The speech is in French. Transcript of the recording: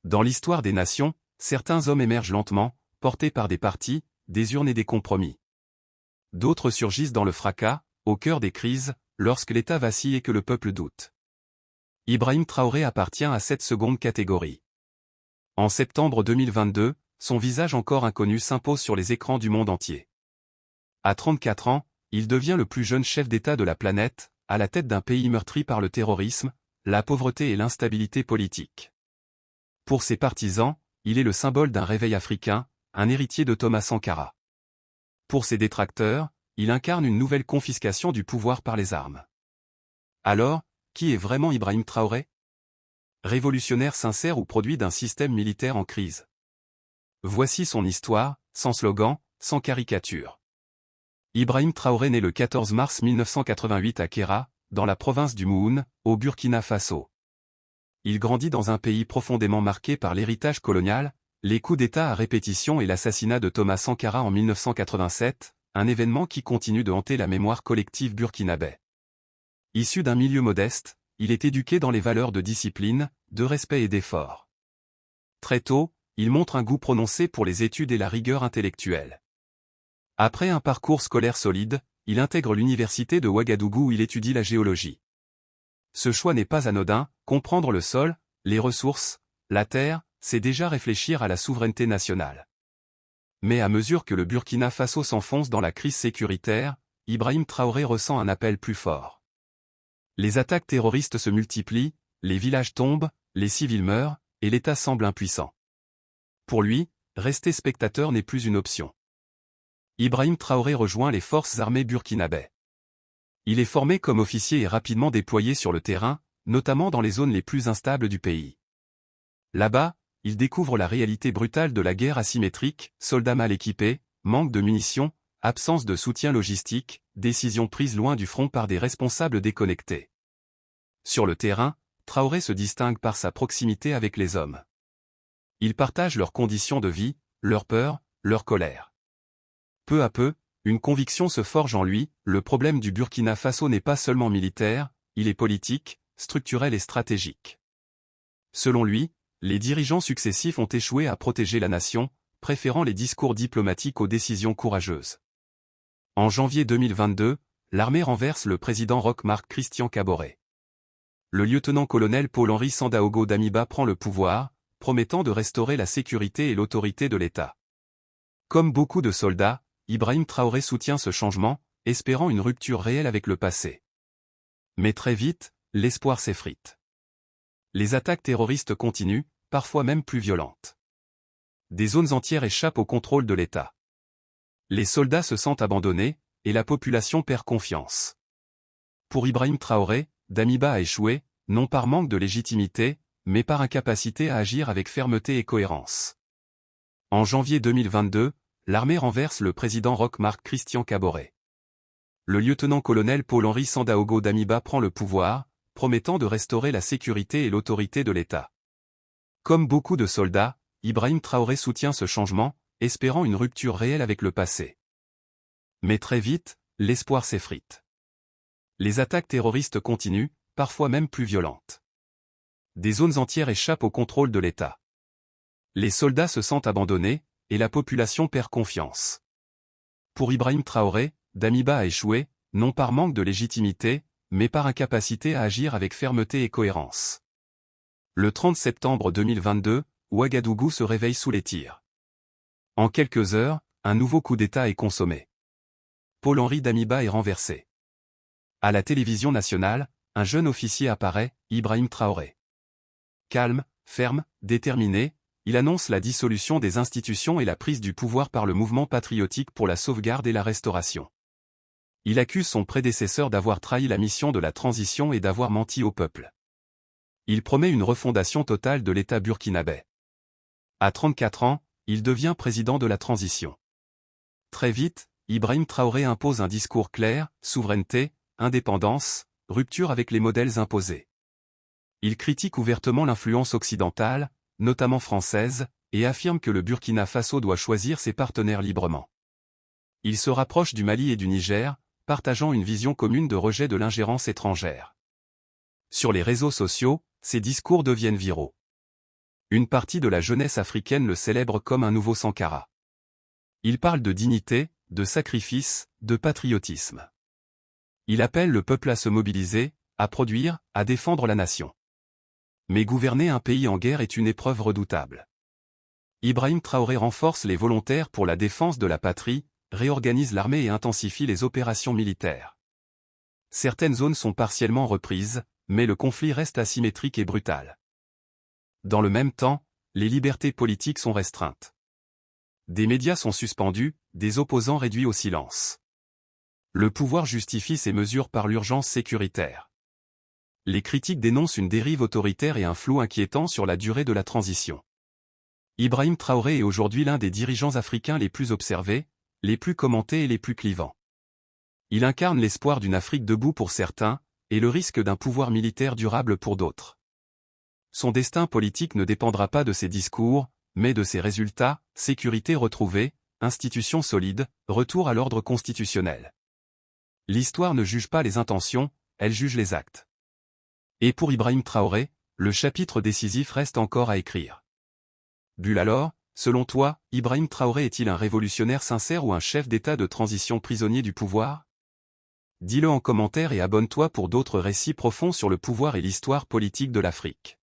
Dans l'histoire des nations, certains hommes émergent lentement, portés par des partis, des urnes et des compromis. D'autres surgissent dans le fracas, au cœur des crises, lorsque l'État vacille et que le peuple doute. Ibrahim Traoré appartient à cette seconde catégorie. En septembre 2022, son visage encore inconnu s'impose sur les écrans du monde entier. À 34 ans, il devient le plus jeune chef d'État de la planète, à la tête d'un pays meurtri par le terrorisme, la pauvreté et l'instabilité politique. Pour ses partisans, il est le symbole d'un réveil africain, un héritier de Thomas Sankara. Pour ses détracteurs, il incarne une nouvelle confiscation du pouvoir par les armes. Alors, qui est vraiment Ibrahim Traoré? Révolutionnaire sincère ou produit d'un système militaire en crise? Voici son histoire, sans slogan, sans caricature. Ibrahim Traoré naît le 14 mars 1988 à Kéra, dans la province du Mouhoun, au Burkina Faso. Il grandit dans un pays profondément marqué par l'héritage colonial, les coups d'État à répétition et l'assassinat de Thomas Sankara en 1987, un événement qui continue de hanter la mémoire collective burkinabé. Issu d'un milieu modeste, il est éduqué dans les valeurs de discipline, de respect et d'effort. Très tôt, il montre un goût prononcé pour les études et la rigueur intellectuelle. Après un parcours scolaire solide, il intègre l'université de Ouagadougou où il étudie la géologie. Ce choix n'est pas anodin, comprendre le sol, les ressources, la terre, c'est déjà réfléchir à la souveraineté nationale. Mais à mesure que le Burkina Faso s'enfonce dans la crise sécuritaire, Ibrahim Traoré ressent un appel plus fort. Les attaques terroristes se multiplient, les villages tombent, les civils meurent, et l'État semble impuissant. Pour lui, rester spectateur n'est plus une option. Ibrahim Traoré rejoint les forces armées burkinabé. Il est formé comme officier et rapidement déployé sur le terrain, notamment dans les zones les plus instables du pays. Là-bas, il découvre la réalité brutale de la guerre asymétrique, soldats mal équipés, manque de munitions, absence de soutien logistique, décisions prises loin du front par des responsables déconnectés. Sur le terrain, Traoré se distingue par sa proximité avec les hommes. Il partage leurs conditions de vie, leurs peurs, leurs colères. Peu à peu, une conviction se forge en lui, le problème du Burkina Faso n'est pas seulement militaire, il est politique, structurel et stratégique. Selon lui, les dirigeants successifs ont échoué à protéger la nation, préférant les discours diplomatiques aux décisions courageuses. En janvier 2022, l'armée renverse le président Roch-Marc Christian Kaboré. Le lieutenant-colonel Paul-Henri Sandaogo Damiba prend le pouvoir, promettant de restaurer la sécurité et l'autorité de l'État. Comme beaucoup de soldats, Ibrahim Traoré soutient ce changement, espérant une rupture réelle avec le passé. Mais très vite, l'espoir s'effrite. Les attaques terroristes continuent, parfois même plus violentes. Des zones entières échappent au contrôle de l'État. Les soldats se sentent abandonnés, et la population perd confiance. Pour Ibrahim Traoré, Damiba a échoué, non par manque de légitimité, mais par incapacité à agir avec fermeté et cohérence. En janvier 2022, l'armée renverse le président Roch-Marc Christian Kaboré. Le lieutenant-colonel Paul-Henri Sandaogo Damiba prend le pouvoir, promettant de restaurer la sécurité et l'autorité de l'État. Comme beaucoup de soldats, Ibrahim Traoré soutient ce changement, espérant une rupture réelle avec le passé. Mais très vite, l'espoir s'effrite. Les attaques terroristes continuent, parfois même plus violentes. Des zones entières échappent au contrôle de l'État. Les soldats se sentent abandonnés, et la population perd confiance. Pour Ibrahim Traoré, Damiba a échoué, non par manque de légitimité, mais par incapacité à agir avec fermeté et cohérence. Le 30 septembre 2022, Ouagadougou se réveille sous les tirs. En quelques heures, un nouveau coup d'État est consommé. Paul-Henri Damiba est renversé. À la télévision nationale, un jeune officier apparaît, Ibrahim Traoré. Calme, ferme, déterminé, il annonce la dissolution des institutions et la prise du pouvoir par le mouvement patriotique pour la sauvegarde et la restauration. Il accuse son prédécesseur d'avoir trahi la mission de la transition et d'avoir menti au peuple. Il promet une refondation totale de l'État burkinabé. À 34 ans, il devient président de la transition. Très vite, Ibrahim Traoré impose un discours clair, souveraineté, indépendance, rupture avec les modèles imposés. Il critique ouvertement l'influence occidentale, notamment française, et affirme que le Burkina Faso doit choisir ses partenaires librement. Il se rapproche du Mali et du Niger, partageant une vision commune de rejet de l'ingérence étrangère. Sur les réseaux sociaux, ses discours deviennent viraux. Une partie de la jeunesse africaine le célèbre comme un nouveau Sankara. Il parle de dignité, de sacrifice, de patriotisme. Il appelle le peuple à se mobiliser, à produire, à défendre la nation. Mais gouverner un pays en guerre est une épreuve redoutable. Ibrahim Traoré renforce les volontaires pour la défense de la patrie, réorganise l'armée et intensifie les opérations militaires. Certaines zones sont partiellement reprises, mais le conflit reste asymétrique et brutal. Dans le même temps, les libertés politiques sont restreintes. Des médias sont suspendus, des opposants réduits au silence. Le pouvoir justifie ces mesures par l'urgence sécuritaire. Les critiques dénoncent une dérive autoritaire et un flou inquiétant sur la durée de la transition. Ibrahim Traoré est aujourd'hui l'un des dirigeants africains les plus observés, les plus commentés et les plus clivants. Il incarne l'espoir d'une Afrique debout pour certains, et le risque d'un pouvoir militaire durable pour d'autres. Son destin politique ne dépendra pas de ses discours, mais de ses résultats, sécurité retrouvée, institutions solides, retour à l'ordre constitutionnel. L'histoire ne juge pas les intentions, elle juge les actes. Et pour Ibrahim Traoré, le chapitre décisif reste encore à écrire. Bulle alors, selon toi, Ibrahim Traoré est-il un révolutionnaire sincère ou un chef d'État de transition prisonnier du pouvoir? Dis-le en commentaire et abonne-toi pour d'autres récits profonds sur le pouvoir et l'histoire politique de l'Afrique.